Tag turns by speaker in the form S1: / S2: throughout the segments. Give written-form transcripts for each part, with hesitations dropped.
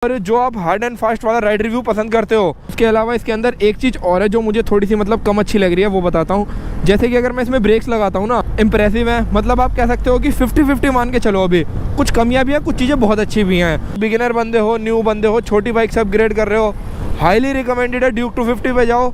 S1: और जो आप हार्ड एंड फास्ट वाला राइड रिव्यू पसंद करते हो, उसके अलावा इसके अंदर एक चीज़ और है जो मुझे थोड़ी सी मतलब कम अच्छी लग रही है, वो बताता हूँ। जैसे कि अगर मैं इसमें ब्रेक्स लगाता हूँ ना, इम्प्रेसिव है, मतलब आप कह सकते हो कि 50-50 मान के चलो। अभी कुछ कमियाँ भी हैं, कुछ चीज़ें बहुत अच्छी भी हैं। बिगिनर बंदे हो, न्यू बंदे हो, छोटी बाइक से अपग्रेड कर रहे हो, हाईली रिकमेंडेड है ड्यूक 250 पे जाओ।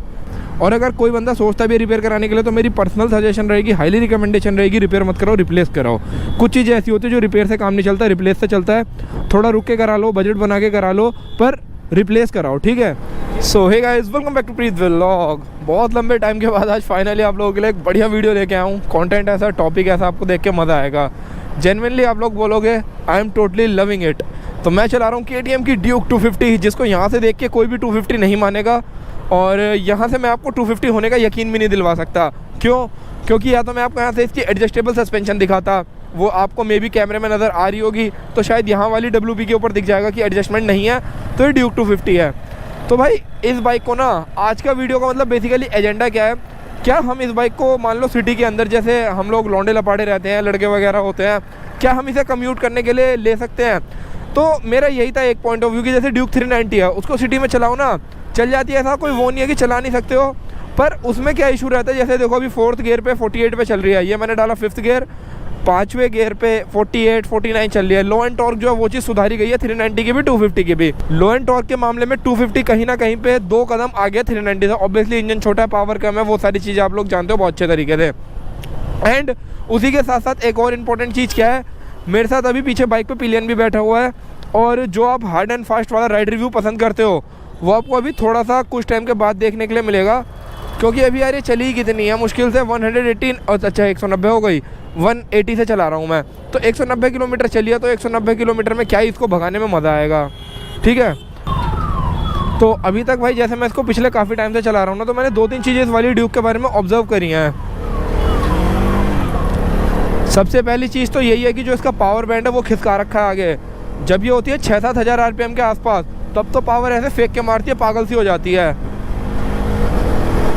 S1: और अगर कोई बंदा सोचता भी है रिपेयर कराने के लिए, तो मेरी पर्सनल सजेशन रहेगी, हाईली रिकमेंडेशन रहेगी, रिपेयर मत करो, रिप्लेस कराओ। कुछ चीज़ें ऐसी होती है जो रिपेयर से काम नहीं चलता, रिप्लेस से चलता है। थोड़ा रुक के करा लो, बजट बना के करा लो, पर रिप्लेस कराओ, ठीक है। So hey guys, welcome back to Preet vlog. बहुत लंबे टाइम के बाद आज फाइनली आप लोगों के लिए एक बढ़िया वीडियो लेके आया हूँ। कंटेंट ऐसा, टॉपिक ऐसा, आपको देख के मज़ा आएगा। जेन्युइनली आप लोग बोलोगे I am totally loving it. तो मैं चला रहा हूँ KTM की ड्यूक 250, जिसको यहाँ से देख के कोई भी 250 नहीं मानेगा। और यहाँ से मैं आपको 250 होने का यकीन भी नहीं दिलवा सकता। क्यों? क्योंकि या तो मैं आपको यहाँ से इसकी एडजस्टेबल सस्पेंशन दिखाता, वो आपको मे बी कैमरे में नज़र आ रही होगी, तो शायद यहाँ वाली WP के ऊपर दिख जाएगा कि एडजस्टमेंट नहीं है, तो ये ड्यूक 250 है। तो भाई इस बाइक को ना, आज का वीडियो का मतलब बेसिकली एजेंडा क्या है, क्या हम इस बाइक को मान लो सिटी के अंदर, जैसे हम लोग लौंडे लपाड़े रहते हैं, लड़के वगैरह होते हैं, क्या हम इसे कम्यूट करने के लिए ले सकते हैं? तो मेरा यही था एक पॉइंट ऑफ व्यू कि जैसे ड्यूक 390 है, उसको सिटी में चलाओ ना, चल जाती है, ऐसा कोई वो नहीं है कि चला नहीं सकते हो। पर उसमें क्या इशू रहता है, जैसे देखो अभी 4th गियर पे 48 पे चल रही है, ये मैंने डाला 5th गियर, 5वें गियर पे 48-49 चल रही है। लो एंड टॉर्क जो है वो चीज़ सुधारी गई है 390 की भी, 250 की भी। लो एंड टॉर्क के मामले में 250 कहीं ना कहीं पे 2 कदम आगे 390 से। ऑब्वियसली इंजन छोटा है, पावर कम है, वो सारी चीज़ें आप लोग जानते हो बहुत अच्छे तरीके से। एंड उसी के साथ साथ एक और इम्पोर्टेंट चीज़ क्या है, मेरे साथ अभी पीछे बाइक पे पिलियन भी बैठा हुआ है। और जो आप हार्ड एंड फास्ट वाला राइड रिव्यू पसंद करते हो, वो आपको अभी थोड़ा सा कुछ टाइम के बाद देखने के लिए मिलेगा। क्योंकि अभी यार ये चली ही कितनी है, मुश्किल से 118 और अच्छा 190 हो गई, 180 से चला रहा हूँ मैं, तो 190 किलोमीटर चली है। तो 190 किलोमीटर में क्या ही इसको भगाने में मज़ा आएगा, ठीक है। तो अभी तक भाई जैसे मैं इसको पिछले काफ़ी टाइम से चला रहा हूँ ना, तो मैंने 2-3 चीज़ें इस वाली ड्यूक के बारे में ऑब्जर्व करी हैं। सबसे पहली चीज़ तो यही है कि जो इसका पावर बैंड है वो खिसका रखा है आगे। जब ये होती है 6-7 हज़ार RPM के आसपास, तब तो पावर ऐसे फेंक के मारती है, पागल सी हो जाती है।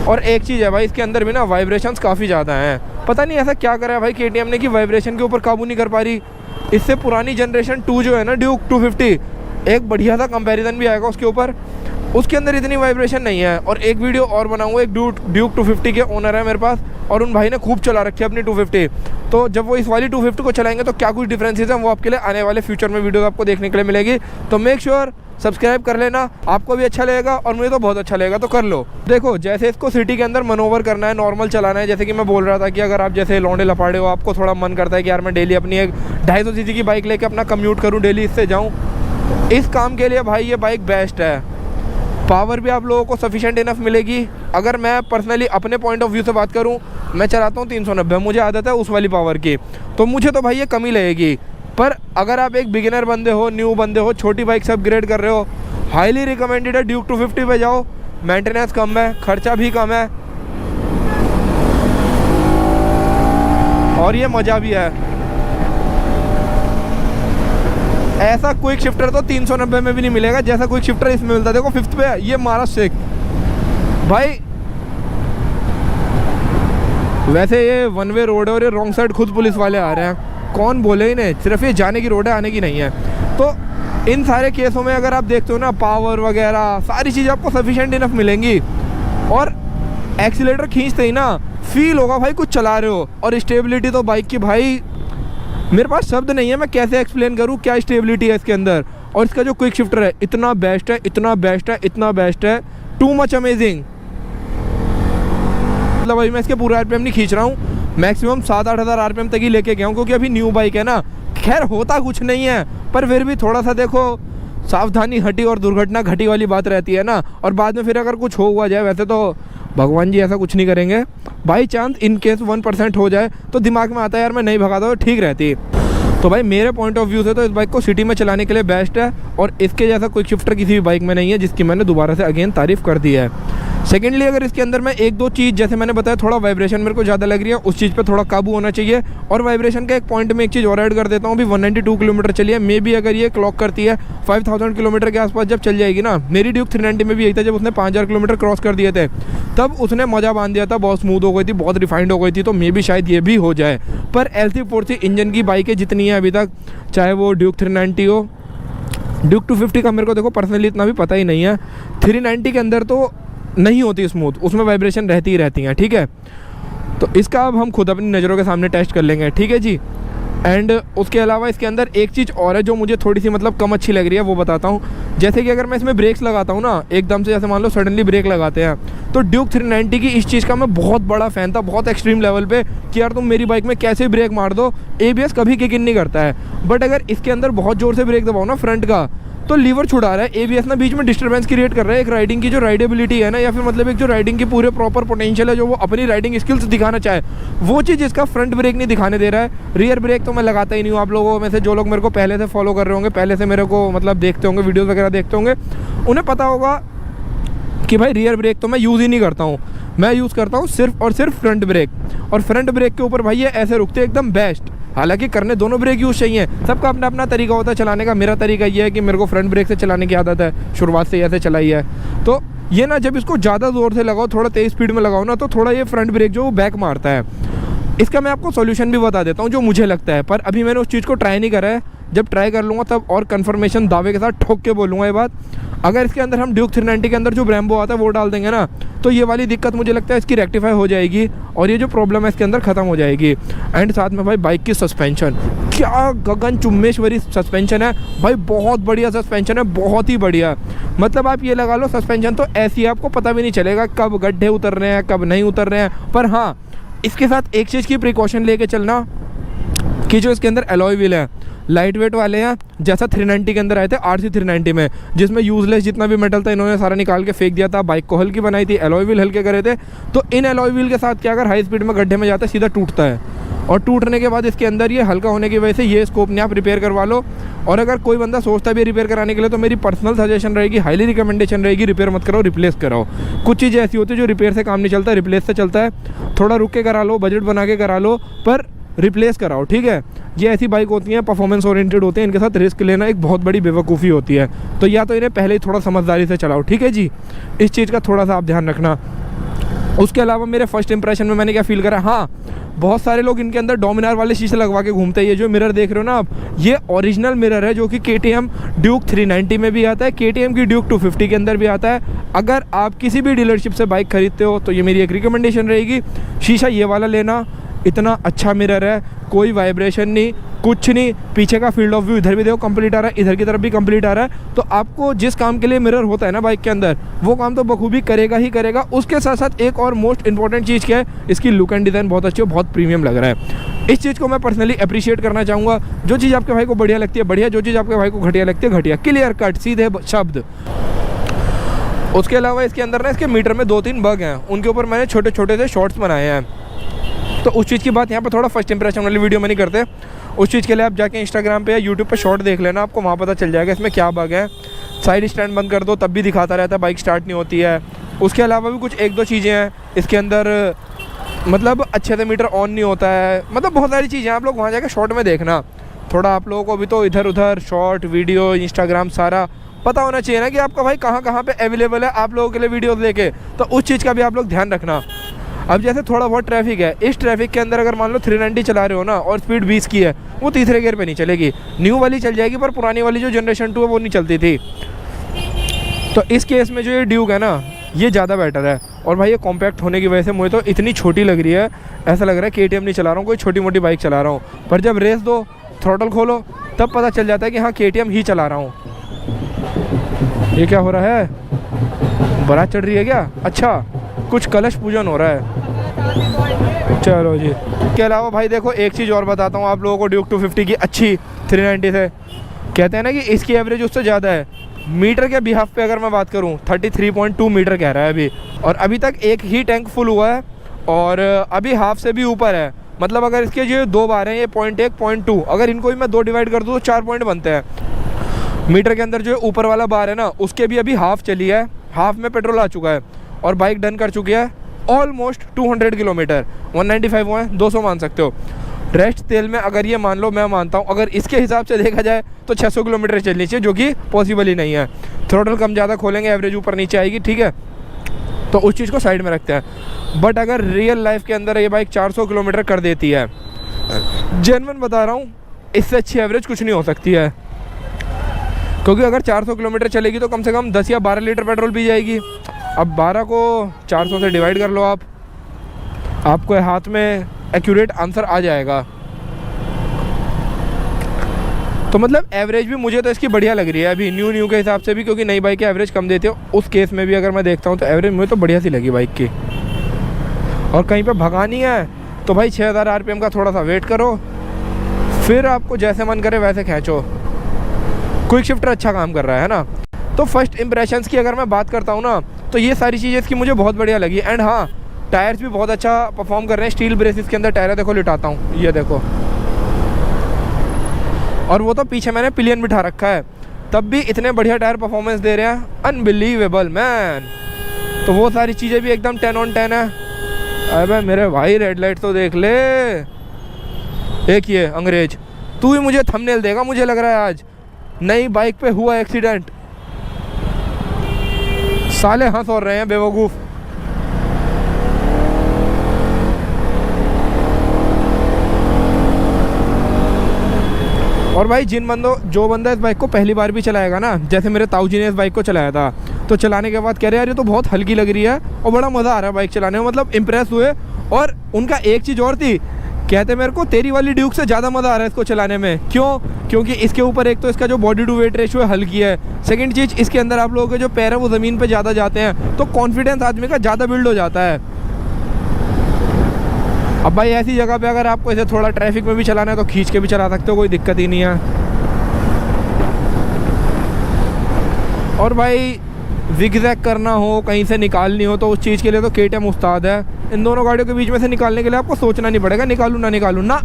S1: और एक चीज़ है भाई, इसके अंदर भी ना वाइब्रेशंस काफ़ी ज़्यादा हैं। पता नहीं ऐसा क्या करा है भाई KTM ने कि वाइब्रेशन के ऊपर काबू नहीं कर पा रही। इससे पुरानी जनरेशन 2 जो है ना ड्यूक 250, एक बढ़िया सा कंपैरिजन भी आएगा उसके ऊपर, उसके अंदर इतनी वाइब्रेशन नहीं है। और एक वीडियो और बनाऊंगा, एक ड्यूक 250 के ओनर है मेरे पास, और उन भाई ने खूब चला रखी है अपनी 250। तो जब वो इस वाली 250 को चलाएंगे तो क्या कुछ डिफरेंसेस हैं, वो आपके लिए आने वाले फ्यूचर में वीडियो आपको देखने के लिए मिलेगी। तो मेक श्योर सब्सक्राइब कर लेना, आपको भी अच्छा लगेगा और मुझे तो बहुत अच्छा लगेगा, तो कर लो। देखो जैसे इसको सिटी के अंदर मनोवर करना है, नॉर्मल चलाना है, जैसे कि मैं बोल रहा था कि अगर आप जैसे लौंडे लपाड़े हो, आपको थोड़ा मन करता है कि यार मैं डेली अपनी एक 250 सीसी की बाइक लेके अपना कम्यूट करूँ, डेली इससे जाऊँ, इस काम के लिए भाई ये बाइक बेस्ट है। पावर भी आप लोगों को सफिशेंट इनफ मिलेगी। अगर मैं पर्सनली अपने पॉइंट ऑफ व्यू से बात करूं, मैं चलाता हूं 390, मुझे आदत है उस वाली पावर की, तो मुझे तो भाई ये कमी लगेगी। पर अगर आप एक बिगिनर बंदे हो, न्यू बंदे हो, छोटी बाइक से अपग्रेड कर रहे हो, हाईली रिकमेंडेड है ड्यूक 250 पे जाओ। मेंटेनेंस कम है, खर्चा भी कम है, और ये मज़ा भी है। ऐसा क्विक शिफ्टर तो 390 में भी नहीं मिलेगा जैसा क्विक शिफ्टर इसमें मिलता है। देखो 5th पे है, ये मारा शेक भाई। वैसे ये 1 वे रोड है और ये रॉन्ग साइड खुद पुलिस वाले आ रहे हैं, कौन बोले इन्हें, सिर्फ ये जाने की रोड है, आने की नहीं है। तो इन सारे केसों में अगर आप देखते हो ना, पावर वगैरह सारी चीज़ें आपको सफिशिएंट इनफ मिलेंगी। और एक्सीलेटर खींचते ही ना फील होगा भाई कुछ चला रहे हो। और स्टेबिलिटी तो बाइक की भाई मेरे पास शब्द नहीं है, मैं कैसे एक्सप्लेन करूँ क्या स्टेबिलिटी है इसके अंदर। और इसका जो क्विक शिफ्टर है इतना बेस्ट है, इतना बेस्ट है, इतना बेस्ट है, टू मच अमेजिंग। मतलब अभी मैं इसके पूरा RPM नहीं खींच रहा हूँ, मैक्सिमम 7-8 हज़ार RPM तक ही लेके गया हूँ, क्योंकि अभी न्यू बाइक है ना। खैर होता कुछ नहीं है, पर फिर भी थोड़ा सा देखो सावधानी हटी और दुर्घटना घटी वाली बात रहती है ना। और बाद में फिर अगर कुछ हो हुआ जाए, वैसे तो भगवान जी ऐसा कुछ नहीं करेंगे, बाई चांस इन केस 1% हो जाए तो दिमाग में आता है यार मैं नहीं भगाता तो ठीक रहती। तो भाई मेरे पॉइंट ऑफ व्यू से तो इस बाइक को सिटी में चलाने के लिए बेस्ट है। और इसके जैसा क्विक शिफ्टर किसी भी बाइक में नहीं है, जिसकी मैंने दोबारा से अगेन तारीफ़ कर दी है। सेकेंडली अगर इसके अंदर मैं 1-2 चीज़, जैसे मैंने बताया थोड़ा वाइब्रेशन मेरे को ज़्यादा लग रही है, उस चीज़ पे थोड़ा काबू होना चाहिए। और वाइब्रेशन का एक पॉइंट में एक चीज़ और ऐड कर देता हूँ, अभी 192 किलोमीटर चली है, मे बी अगर ये क्लॉक करती है 5000 किलोमीटर के आसपास जब चल जाएगी ना। मेरी ड्यूक 390 में भी यही था, जब उसने 5000 किलोमीटर क्रॉस कर दिए थे तब उसने मज़ा बांध दिया था, बहुत स्मूथ हो गई थी, बहुत रिफाइंड हो गई थी। तो मे बी शायद ये भी हो जाए। पर LC40 इंजन की बाइकें जितनी हैं अभी तक, चाहे वो ड्यूक 390 हो, ड्यूक 250 का मेरे को देखो पर्सनली इतना भी पता ही नहीं है। 390 के अंदर तो नहीं होती स्मूथ, उसमें वाइब्रेशन रहती ही रहती हैं, ठीक है। तो इसका अब हम खुद अपनी नज़रों के सामने टेस्ट कर लेंगे, ठीक है जी। एंड उसके अलावा इसके अंदर एक चीज़ और है जो मुझे थोड़ी सी मतलब कम अच्छी लग रही है, वो बताता हूँ। जैसे कि अगर मैं इसमें ब्रेक्स लगाता हूँ ना एकदम से, जैसे मान लो सडनली ब्रेक लगाते हैं, तो ड्यूक 390 की इस चीज़ का मैं बहुत बड़ा फ़ैन था, बहुत एक्सट्रीम लेवल पे, कि यार तुम मेरी बाइक में कैसे ब्रेक मार दो, ABS कभी किक इन नहीं करता है। बट अगर इसके अंदर बहुत ज़ोर से ब्रेक दबाओ ना फ्रंट का, तो लीवर छुड़ा रहा है, ABS ना बीच में डिस्टर्बेंस क्रिएट कर रहा है। एक राइडिंग की जो राइडेबिलिटी है ना, या फिर मतलब एक जो राइडिंग की पूरे प्रॉपर पोटेंशियल है, जो वो अपनी राइडिंग स्किल्स दिखाना चाहे, वो चीज़ इसका फ्रंट ब्रेक नहीं दिखाने दे रहा है। रियर ब्रेक तो मैं लगाता ही नहीं हूँ। आप लोगों में से जो लोग मेरे को पहले से फॉलो कर रहे होंगे, पहले से मेरे को मतलब देखते होंगे, वीडियोज़ वगैरह देखते होंगे, उन्हें पता होगा कि भाई रियर ब्रेक तो मैं यूज़ ही नहीं करता हूँ। मैं यूज़ करता हूँ सिर्फ और सिर्फ फ्रंट ब्रेक। और फ्रंट ब्रेक के ऊपर भाई ये ऐसे रुकते एकदम बेस्ट। हालांकि करने दोनों ब्रेक यूज़ चाहिए, सबका अपना अपना तरीका होता है चलाने का। मेरा तरीका ये है कि मेरे को फ्रंट ब्रेक से चलाने की आदत है, शुरुआत से ऐसे चलाई है। तो ये ना जब इसको ज़्यादा ज़ोर से लगाओ, थोड़ा तेज़ स्पीड में लगाओ ना, तो थोड़ा ये फ्रंट ब्रेक जो वो बैक मारता है। इसका मैं आपको सॉल्यूशन भी बता देता हूँ जो मुझे लगता है, पर अभी मैंने उस चीज़ को ट्राई नहीं करा है। जब ट्राई कर लूँगा तब और कन्फर्मेशन दावे के साथ ठोक के बोलूँगा ये बात। अगर इसके अंदर हम ड्यूक 390 के अंदर जो ब्रेम्बो आता है वो डाल देंगे ना, तो ये वाली दिक्कत मुझे लगता है इसकी रेक्टिफाई हो जाएगी और ये जो प्रॉब्लम है इसके अंदर ख़त्म हो जाएगी। एंड साथ में भाई बाइक की सस्पेंशन, क्या गगन चुम्बेश्वरी सस्पेंशन है भाई, बहुत बढ़िया सस्पेंशन है, बहुत ही बढ़िया। मतलब आप ये लगा लो सस्पेंशन तो ऐसी है, आपको पता भी नहीं चलेगा कब गड्ढे उतर रहे हैं कब नहीं उतर रहे हैं। पर हाँ, इसके साथ एक चीज़ की प्रिकॉशन लेके चलना कि जो इसके अंदर एलॉय व्हील है लाइट वेट वाले हैं, जैसा 390 के अंदर आए थे RC 390 में, जिसमें यूजलेस जितना भी मेटल था इन्होंने सारा निकाल के फेंक दिया था, बाइक को हल्की बनाई थी, एलॉय व्हील हल्के करे थे। तो इन एलॉय व्हील के साथ क्या, अगर हाई स्पीड में गड्ढे में जाता है सीधा टूटता है, और टूटने के बाद इसके अंदर ये हल्का होने की वजह से ये स्कोप नहीं, आप रिपेयर करवा लो। और अगर कोई बंदा सोचता भी रिपेयर कराने के लिए, तो मेरी पर्सनल सजेशन रहेगी, हाईली रिकमेंडेशन रहेगी, रिपेयर मत कराओ, रिप्लेस कराओ। कुछ चीज़ें ऐसी होती है जो रिपेयर से काम नहीं चलता, रिप्लेस से चलता है। थोड़ा रुक के करा लो, बजट बना के करा लो, पर रिप्लेस कराओ, ठीक है। ये ऐसी बाइक होती हैं, परफॉर्मेंस ओरिएंटेड होते हैं, इनके साथ रिस्क लेना एक बहुत बड़ी बेवकूफ़ी होती है। तो या तो इन्हें पहले ही थोड़ा समझदारी से चलाओ, ठीक है जी। इस चीज़ का थोड़ा सा आप ध्यान रखना। उसके अलावा मेरे फर्स्ट इंप्रेशन में मैंने क्या फील करा, हाँ बहुत सारे लोग इनके अंदर डोमिनार वाले शीशे लगवा के घूमते हैं। ये जो मिरर देख रहे हो ना आप, ये ओरिजिनल मिरर है जो कि KTM ड्यूक 390 में भी आता है, KTM की ड्यूक 250 के अंदर भी आता है। अगर आप किसी भी डीलरशिप से बाइक खरीदते हो तो ये मेरी एक रिकमेंडेशन रहेगी, शीशा ये वाला लेना। इतना अच्छा मिरर है, कोई वाइब्रेशन नहीं, कुछ नहीं। पीछे का फील्ड ऑफ व्यू इधर भी देखो कंप्लीट आ रहा है, इधर की तरफ भी कंप्लीट आ रहा है। तो आपको जिस काम के लिए मिरर होता है ना बाइक के अंदर, वो काम तो बखूबी करेगा ही करेगा। उसके साथ साथ एक और मोस्ट इंपॉर्टेंट चीज़ क्या है, इसकी लुक एंड डिज़ाइन बहुत अच्छी है, बहुत प्रीमियम लग रहा है। इस चीज़ को मैं पर्सनली अप्रिशिएट करना चाहूँगा। जो चीज़ आपके भाई को बढ़िया लगती है बढ़िया, जो चीज़ आपके भाई को घटिया लगती है घटिया, क्लियर कट सीधे शब्द। उसके अलावा इसके अंदर ना इसके मीटर में 2-3 बग हैं, उनके ऊपर मैंने छोटे छोटे से शॉर्ट्स बनाए हैं। तो उस चीज़ की बात यहाँ पे थोड़ा फर्स्ट इंप्रेशन वाली वीडियो में नहीं करते। उस चीज़ के लिए आप जाके इंस्टाग्राम पे या यूट्यूब पे शॉर्ट देख लेना, आपको वहाँ पता चल जाएगा इसमें क्या बग है। साइड स्टैंड बंद कर दो तब भी दिखाता रहता है, बाइक स्टार्ट नहीं होती है। उसके अलावा भी कुछ 1-2 चीज़ें हैं इसके अंदर, मतलब अच्छे से मीटर ऑन नहीं होता है, मतलब बहुत सारी चीज़ें। आप लोग वहाँ जाके शॉर्ट में देखना। थोड़ा आप लोगों को भी तो इधर उधर शॉर्ट वीडियो इंस्टाग्राम सारा पता होना चाहिए ना, कि आपका भाई कहाँ कहाँ पे अवेलेबल है आप लोगों के लिए वीडियोस लेके। तो उस चीज़ का भी आप लोग ध्यान रखना। अब जैसे थोड़ा बहुत ट्रैफिक है, इस ट्रैफिक के अंदर अगर मान लो 390 चला रहे हो ना और स्पीड 20 की है, वो तीसरे गियर पे नहीं चलेगी। न्यू वाली चल जाएगी, पर पुरानी वाली जो जनरेशन 2 है वो नहीं चलती थी। तो इस केस में जो ये ड्यूक है ना, ये ज़्यादा बेटर है। और भाई ये कॉम्पैक्ट होने की वजह से मुझे तो इतनी छोटी लग रही है, ऐसा लग रहा है KTM नहीं चला रहा हूँ, कोई छोटी मोटी बाइक चला रहा हूँ। पर जब रेस दो, थ्रॉटल खोलो, तब पता चल जाता है कि हाँ KTM ही चला रहा हूँ। ये क्या हो रहा है, बारात चढ़ रही है क्या? अच्छा, कुछ कलश पूजन हो रहा है। चलो जी। इसके अलावा भाई देखो एक चीज़ और बताता हूँ आप लोगों को ड्यूक 250 की अच्छी 390 से। कहते हैं ना कि इसकी एवरेज उससे ज़्यादा है। मीटर के बिहाफ पे अगर मैं बात करूँ 33.2 मीटर कह रहा है अभी, और अभी तक एक ही टैंक फुल हुआ है और अभी हाफ से भी ऊपर है। मतलब अगर इसके जो 2 बार हैं, ये 0.1 0.2, अगर इनको भी मैं 2 डिवाइड कर दूँ तो 4 पॉइंट बनते हैं। मीटर के अंदर जो ऊपर वाला बार है ना, उसके भी अभी हाफ चली है, हाफ में पेट्रोल आ चुका है और बाइक डन कर चुकी है ऑलमोस्ट 200 किलोमीटर। 195 हुआ है, 200 मान सकते हो। रेस्ट तेल में अगर ये मान लो, मैं मानता हूँ अगर इसके हिसाब से देखा जाए तो 600 किलोमीटर चलनी चाहिए, जो कि पॉसिबल ही नहीं है। थ्रोटल कम ज़्यादा खोलेंगे, एवरेज ऊपर नीचे आएगी, ठीक है। तो उस चीज़ को साइड में रखते हैं। बट अगर रियल लाइफ के अंदर ये बाइक 400 किलोमीटर कर देती है, जेन्युइन बता रहा हूँ, इससे अच्छी एवरेज कुछ नहीं हो सकती है। क्योंकि अगर 400 किलोमीटर चलेगी तो कम से कम 10 या 12 लीटर पेट्रोल पी जाएगी। अब 12 को 400 से डिवाइड कर लो आप, आपको हाथ में एक्यूरेट आंसर आ जाएगा। तो मतलब एवरेज भी मुझे तो इसकी बढ़िया लग रही है अभी न्यू के हिसाब से भी, क्योंकि नई बाइक की एवरेज कम देते हो। उस केस में भी अगर मैं देखता हूँ तो एवरेज मुझे तो बढ़िया सी लगी बाइक की। और कहीं पे भगानी है तो भाई 6000 RPM का थोड़ा सा वेट करो, फिर आपको जैसे मन करे वैसे खींचो। क्विक शिफ्टर अच्छा काम कर रहा है ना। तो फर्स्ट इंप्रेशंस की अगर मैं बात करता हूँ ना, तो ये सारी चीज़ें इसकी मुझे बहुत बढ़िया लगी। एंड हाँ, टायर्स भी बहुत अच्छा परफॉर्म कर रहे हैं। स्टील ब्रेसिस के अंदर टायर है, देखो लिटाता हूँ, ये देखो। और वो तो पीछे मैंने पिलियन बिठा रखा है, तब भी इतने बढ़िया टायर परफॉर्मेंस दे रहे हैं, अनबिलीवेबल मैन। तो वो सारी चीज़ें भी एकदम 10 on 10 है। अबे मेरे भाई रेड लाइट तो देख ले। एक ये अंग्रेज, तू ही मुझे थंबनेल देगा मुझे लग रहा है आज। नई बाइक पे हुआ एक्सीडेंट, साले हंस और रहे हैं बेवकूफ़। और भाई जो बंदा इस बाइक को पहली बार भी चलाएगा ना, जैसे मेरे ताऊ जी ने इस बाइक को चलाया था, तो चलाने के बाद कह रहे यार ये तो बहुत हल्की लग रही है और बड़ा मज़ा आ रहा है बाइक चलाने में, मतलब इम्प्रेस हुए। और उनका एक चीज़ और थी, कहते मेरे को तेरी वाली ड्यूक से ज़्यादा मज़ा आ रहा है इसको चलाने में। क्यों? क्योंकि इसके ऊपर एक तो इसका जो बॉडी टू वेट रेशियो है हल्की है, सेकंड चीज़ इसके अंदर आप लोगों के जो पैर है वो ज़मीन पे ज़्यादा जाते हैं, तो कॉन्फिडेंस आदमी का ज़्यादा बिल्ड हो जाता है। अब भाई ऐसी जगह पे अगर आपको इसे थोड़ा ट्रैफिक में भी चलाना है तो खींच के भी चला सकते हो, कोई दिक्कत ही नहीं है। और भाई जिगजैग करना हो, कहीं से निकालनी हो, तो उस चीज़ के लिए तो KTM उस्ताद है। इन दोनों गाड़ियों के बीच में से निकालने के लिए आपको सोचना नहीं पड़ेगा निकालूँ ना।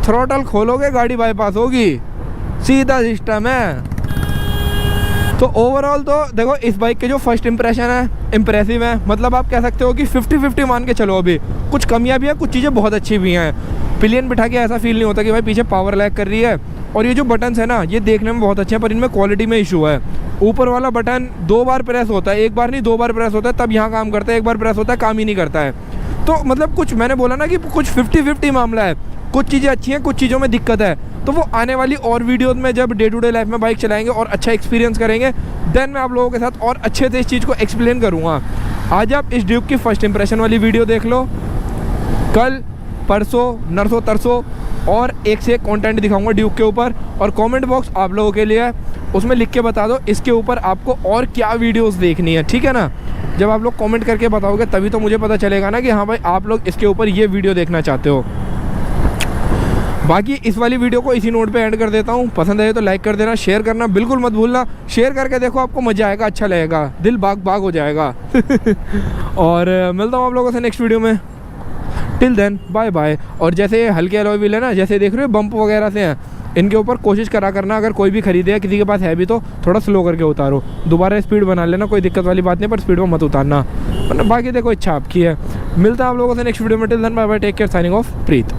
S1: थ्रॉटल खोलोगे गाड़ी बाईपास होगी, सीधा सिस्टम है। तो ओवरऑल तो देखो इस बाइक के जो फर्स्ट इंप्रेशन है इम्प्रेसिव है। मतलब आप कह सकते हो कि 50-50 मान के चलो। अभी कुछ कमियां भी हैं, कुछ चीज़ें बहुत अच्छी भी हैं। पिलियन बिठा के ऐसा फील नहीं होता कि भाई पीछे पावर लैग कर रही है। और ये जो बटन्स है ना, ये देखने में बहुत अच्छे हैं, पर इनमें क्वालिटी में इशू है। ऊपर वाला बटन 2 बार प्रेस होता है, एक बार नहीं 2 बार प्रेस होता है, तब यहाँ काम करता है। एक बार प्रेस होता है, काम ही नहीं करता है। तो मतलब कुछ मैंने बोला ना कि कुछ 50-50 मामला है। कुछ चीज़ें अच्छी हैं, कुछ चीज़ों में दिक्कत है। तो वो आने वाली और वीडियोज़ में जब डे टू डे लाइफ में बाइक चलाएंगे और अच्छा एक्सपीरियंस करेंगे, देन मैं आप लोगों के साथ और अच्छे से इस चीज़ को एक्सप्लेन करूँगा। आज आप इस ड्यूक की फर्स्ट इंप्रेशन वाली वीडियो देख लो, कल परसों नरसों तरसों और एक से एक कंटेंट दिखाऊंगा ड्यूक के ऊपर। और कमेंट बॉक्स आप लोगों के लिए है, उसमें लिख के बता दो इसके ऊपर आपको और क्या वीडियोस देखनी है, ठीक है ना। जब आप लोग कमेंट करके बताओगे तभी तो मुझे पता चलेगा ना कि हाँ भाई आप लोग इसके ऊपर ये वीडियो देखना चाहते हो। बाकी इस वाली वीडियो को इसी नोट पे एंड कर देता हूँ। पसंद आए तो लाइक कर देना, शेयर करना बिल्कुल मत भूलना। शेयर करके देखो, आपको मज़ा आएगा, अच्छा लगेगा, दिल बाग हो जाएगा। और मिलता हूँ आप लोगों से नेक्स्ट वीडियो में। Till then bye bye. और जैसे ये हल्के अलॉय व्हील है ना, जैसे देख रहे हो बम्प वगैरह से हैं, इनके ऊपर कोशिश करा करना, अगर कोई भी खरीदे या किसी के पास है भी तो थोड़ा स्लो करके उतारो। दोबारा स्पीड बना लेना, कोई दिक्कत वाली बात नहीं, पर स्पीड में मत उतारना। बाकी देखो इच्छा आपकी है। मिलता है आप लोगों से नेक्स्ट वीडियो में। Till then bye bye, take care, signing off, प्रीत।